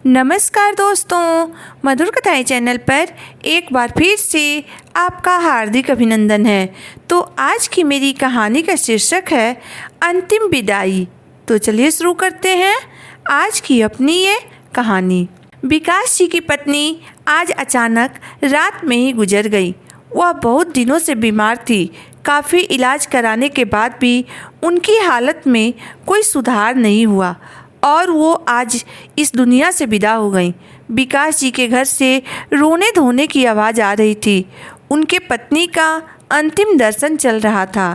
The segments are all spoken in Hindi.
नमस्कार दोस्तों, मधुर कथाएं चैनल पर एक बार फिर से आपका हार्दिक अभिनंदन है। तो आज की मेरी कहानी का शीर्षक है अंतिम विदाई। तो चलिए शुरू करते हैं आज की अपनी ये कहानी। विकास जी की पत्नी आज अचानक रात में ही गुजर गई। वह बहुत दिनों से बीमार थी। काफ़ी इलाज कराने के बाद भी उनकी हालत में कोई सुधार नहीं हुआ और वो आज इस दुनिया से विदा हो गई। विकास जी के घर से रोने धोने की आवाज़ आ रही थी। उनके पत्नी का अंतिम दर्शन चल रहा था।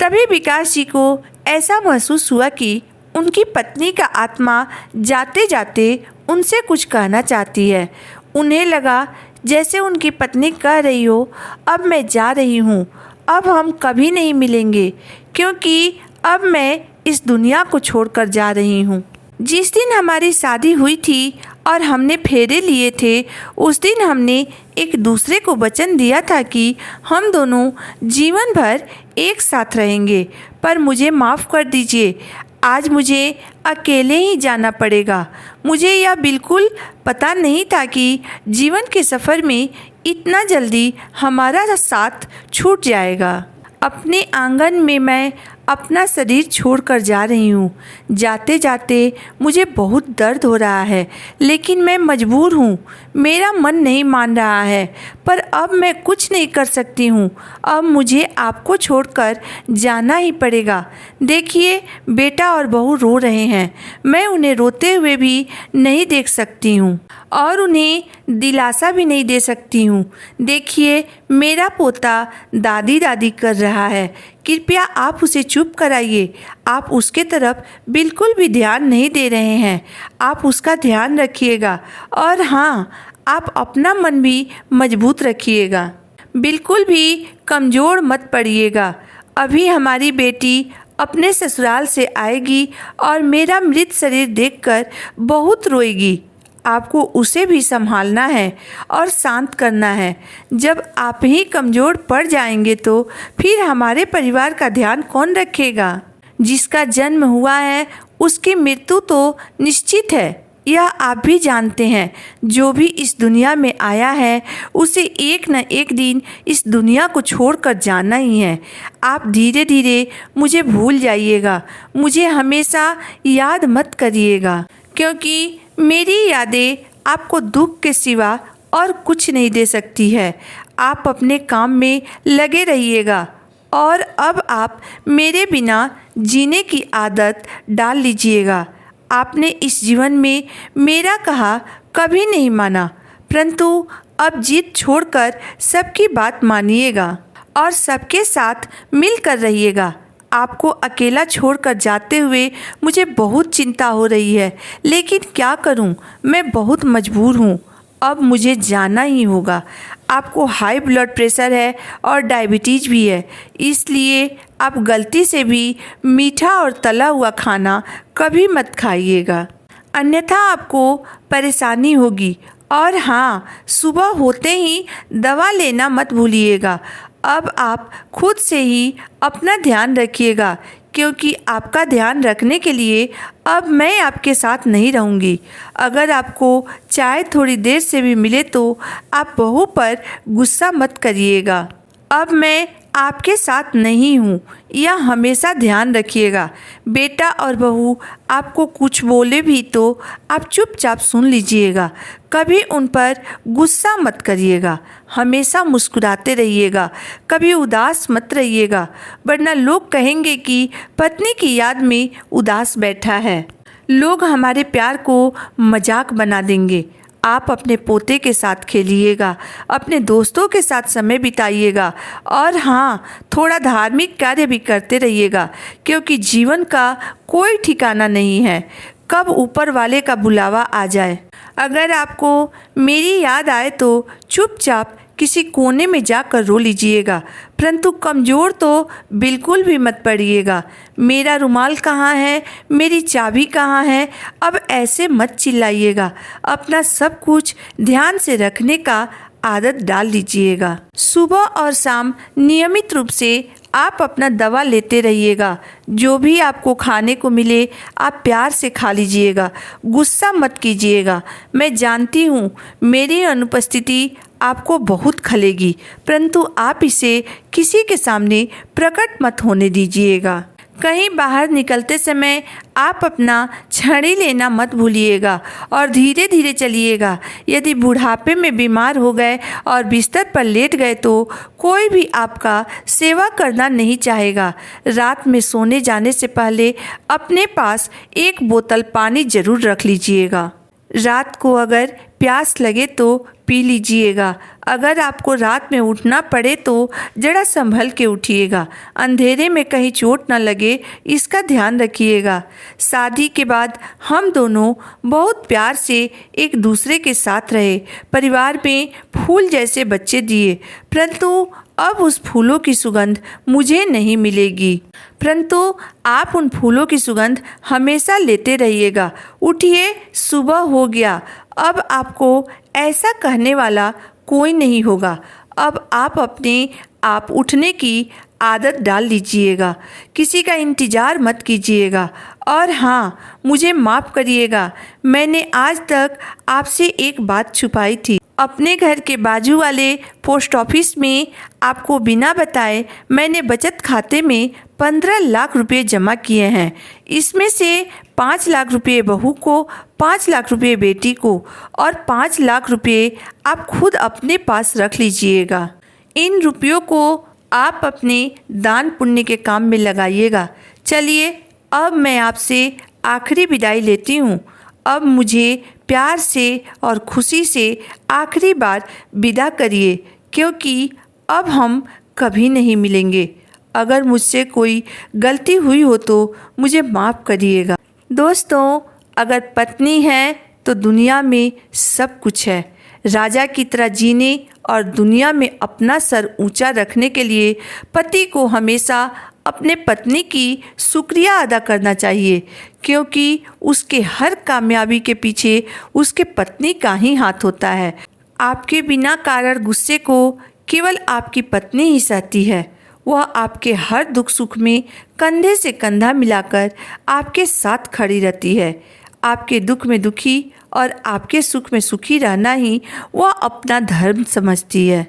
तभी विकास जी को ऐसा महसूस हुआ कि उनकी पत्नी का आत्मा जाते जाते उनसे कुछ कहना चाहती है। उन्हें लगा जैसे उनकी पत्नी कह रही हो, अब मैं जा रही हूँ, अब हम कभी नहीं मिलेंगे, क्योंकि अब मैं इस दुनिया को छोड़कर जा रही हूँ। जिस दिन हमारी शादी हुई थी और हमने फेरे लिए थे, उस दिन हमने एक दूसरे को वचन दिया था कि हम दोनों जीवन भर एक साथ रहेंगे। पर मुझे माफ़ कर दीजिए, आज मुझे अकेले ही जाना पड़ेगा। मुझे यह बिल्कुल पता नहीं था कि जीवन के सफ़र में इतना जल्दी हमारा साथ छूट जाएगा। अपने आंगन में मैं अपना शरीर छोड़कर जा रही हूँ। जाते जाते मुझे बहुत दर्द हो रहा है, लेकिन मैं मजबूर हूँ। मेरा मन नहीं मान रहा है, पर अब मैं कुछ नहीं कर सकती हूँ। अब मुझे आपको छोड़कर जाना ही पड़ेगा। देखिए, बेटा और बहू रो रहे हैं। मैं उन्हें रोते हुए भी नहीं देख सकती हूँ और उन्हें दिलासा भी नहीं दे सकती हूँ। देखिए, मेरा पोता दादी दादी कर रहा है। कृपया आप उसे चुप कराइए। आप उसके तरफ बिल्कुल भी ध्यान नहीं दे रहे हैं। आप उसका ध्यान रखिएगा और हाँ, आप अपना मन भी मजबूत रखिएगा। बिल्कुल भी कमज़ोर मत पड़िएगा। अभी हमारी बेटी अपने ससुराल से आएगी और मेरा मृत शरीर देखकर बहुत रोएगी। आपको उसे भी संभालना है और शांत करना है। जब आप ही कमज़ोर पड़ जाएंगे तो फिर हमारे परिवार का ध्यान कौन रखेगा? जिसका जन्म हुआ है उसकी मृत्यु तो निश्चित है, यह आप भी जानते हैं। जो भी इस दुनिया में आया है उसे एक न एक दिन इस दुनिया को छोड़कर जाना ही है। आप धीरे धीरे मुझे भूल जाइएगा। मुझे हमेशा याद मत करिएगा, क्योंकि मेरी यादें आपको दुख के सिवा और कुछ नहीं दे सकती है। आप अपने काम में लगे रहिएगा और अब आप मेरे बिना जीने की आदत डाल लीजिएगा। आपने इस जीवन में मेरा कहा कभी नहीं माना, परंतु अब जिद छोड़कर सबकी बात मानिएगा और सबके साथ मिलकर रहिएगा। आपको अकेला छोड़कर जाते हुए मुझे बहुत चिंता हो रही है, लेकिन क्या करूं, मैं बहुत मजबूर हूं। अब मुझे जाना ही होगा। आपको हाई ब्लड प्रेशर है और डायबिटीज़ भी है, इसलिए आप गलती से भी मीठा और तला हुआ खाना कभी मत खाइएगा, अन्यथा आपको परेशानी होगी। और हाँ, सुबह होते ही दवा लेना मत भूलिएगा। अब आप खुद से ही अपना ध्यान रखिएगा, क्योंकि आपका ध्यान रखने के लिए अब मैं आपके साथ नहीं रहूँगी। अगर आपको चाय थोड़ी देर से भी मिले तो आप बहू पर गुस्सा मत करिएगा। अब मैं आपके साथ नहीं हूँ, यह हमेशा ध्यान रखिएगा। बेटा और बहू आपको कुछ बोले भी तो आप चुपचाप सुन लीजिएगा। कभी उन पर गुस्सा मत करिएगा। हमेशा मुस्कुराते रहिएगा, कभी उदास मत रहिएगा, वरना लोग कहेंगे कि पत्नी की याद में उदास बैठा है। लोग हमारे प्यार को मजाक बना देंगे। आप अपने पोते के साथ खेलिएगा, अपने दोस्तों के साथ समय बिताइएगा और हाँ, थोड़ा धार्मिक कार्य भी करते रहिएगा, क्योंकि जीवन का कोई ठिकाना नहीं है, कब ऊपर वाले का बुलावा आ जाए। अगर आपको मेरी याद आए तो चुपचाप किसी कोने में जाकर रो लीजिएगा, परंतु कमज़ोर तो बिल्कुल भी मत पड़िएगा। मेरा रुमाल कहाँ है, मेरी चाबी कहाँ है, अब ऐसे मत चिल्लाइएगा। अपना सब कुछ ध्यान से रखने का आदत डाल लीजिएगा। सुबह और शाम नियमित रूप से आप अपना दवा लेते रहिएगा। जो भी आपको खाने को मिले आप प्यार से खा लीजिएगा, गुस्सा मत कीजिएगा। मैं जानती हूँ मेरी अनुपस्थिति आपको बहुत खलेगी, परंतु आप इसे किसी के सामने प्रकट मत होने दीजिएगा। कहीं बाहर निकलते समय आप अपना छड़ी लेना मत भूलिएगा और धीरे धीरे चलिएगा। यदि बुढ़ापे में बीमार हो गए और बिस्तर पर लेट गए तो कोई भी आपका सेवा करना नहीं चाहेगा। रात में सोने जाने से पहले अपने पास एक बोतल पानी ज़रूर रख लीजिएगा। रात को अगर प्यास लगे तो पी लीजिएगा। अगर आपको रात में उठना पड़े तो जरा संभल के उठिएगा। अंधेरे में कहीं चोट न लगे, इसका ध्यान रखिएगा। शादी के बाद हम दोनों बहुत प्यार से एक दूसरे के साथ रहे, परिवार में फूल जैसे बच्चे दिए, परंतु अब उस फूलों की सुगंध मुझे नहीं मिलेगी। परंतु आप उन फूलों की सुगंध हमेशा लेते रहिएगा। उठिए, सुबह हो गया। अब आपको ऐसा कहने वाला कोई नहीं होगा। अब आप अपने आप उठने की आदत डाल लीजिएगा। किसी का इंतज़ार मत कीजिएगा। और हाँ, मुझे माफ़ करिएगा, मैंने आज तक आपसे एक बात छुपाई थी। अपने घर के बाजू वाले पोस्ट ऑफिस में आपको बिना बताए मैंने बचत खाते में 15 लाख रुपए जमा किए हैं। इसमें से 5 लाख रुपए बहू को, 5 लाख रुपए बेटी को और 5 लाख रुपए आप खुद अपने पास रख लीजिएगा। इन रुपयों को आप अपने दान पुण्य के काम में लगाइएगा। चलिए, अब मैं आपसे आखिरी विदाई लेती हूँ। अब मुझे प्यार से और खुशी से आखिरी बार विदा करिए, क्योंकि अब हम कभी नहीं मिलेंगे। अगर मुझसे कोई गलती हुई हो तो मुझे माफ़ करिएगा। दोस्तों, अगर पत्नी है तो दुनिया में सब कुछ है। राजा की तरह जीने और दुनिया में अपना सर ऊंचा रखने के लिए पति को हमेशा अपने पत्नी की शुक्रिया अदा करना चाहिए, क्योंकि उसके हर कामयाबी के पीछे उसके पत्नी का ही हाथ होता है। आपके बिना कारण गुस्से को केवल आपकी पत्नी ही सहती है। वह आपके हर दुख सुख में कंधे से कंधा मिलाकर आपके साथ खड़ी रहती है। आपके दुख में दुखी और आपके सुख में सुखी रहना ही वह अपना धर्म समझती है।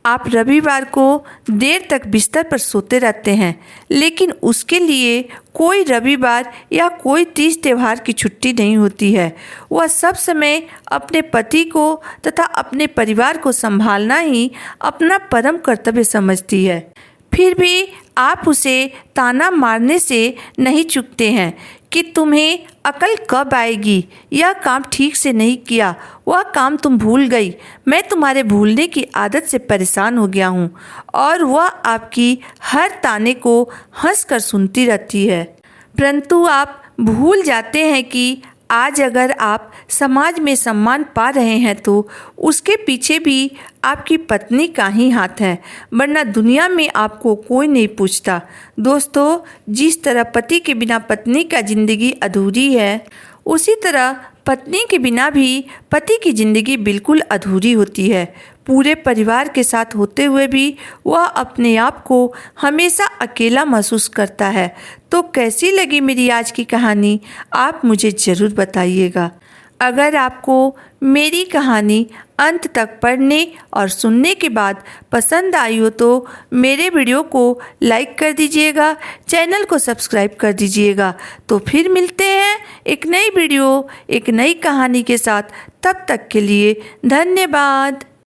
आप रविवार को देर तक बिस्तर पर सोते रहते हैं, लेकिन उसके लिए कोई रविवार या कोई तीज त्यौहार की छुट्टी नहीं होती है। वह सब समय अपने पति को तथा अपने परिवार को संभालना ही अपना परम कर्तव्य समझती है। फिर भी आप उसे ताना मारने से नहीं चूकते हैं कि तुम्हें अकल कब आएगी, यह काम ठीक से नहीं किया, वह काम तुम भूल गई, मैं तुम्हारे भूलने की आदत से परेशान हो गया हूँ। और वह आपकी हर ताने को हंसकर सुनती रहती है। परंतु आप भूल जाते हैं कि आज अगर आप समाज में सम्मान पा रहे हैं तो उसके पीछे भी आपकी पत्नी का ही हाथ है, वरना दुनिया में आपको कोई नहीं पूछता। दोस्तों, जिस तरह पति के बिना पत्नी का ज़िंदगी अधूरी है, उसी तरह पत्नी के बिना भी पति की ज़िंदगी बिल्कुल अधूरी होती है। पूरे परिवार के साथ होते हुए भी वह अपने आप को हमेशा अकेला महसूस करता है। तो कैसी लगी मेरी आज की कहानी, आप मुझे ज़रूर बताइएगा। अगर आपको मेरी कहानी अंत तक पढ़ने और सुनने के बाद पसंद आई हो तो मेरे वीडियो को लाइक कर दीजिएगा, चैनल को सब्सक्राइब कर दीजिएगा। तो फिर मिलते हैं एक नई वीडियो, एक नई कहानी के साथ। तब तक के लिए धन्यवाद।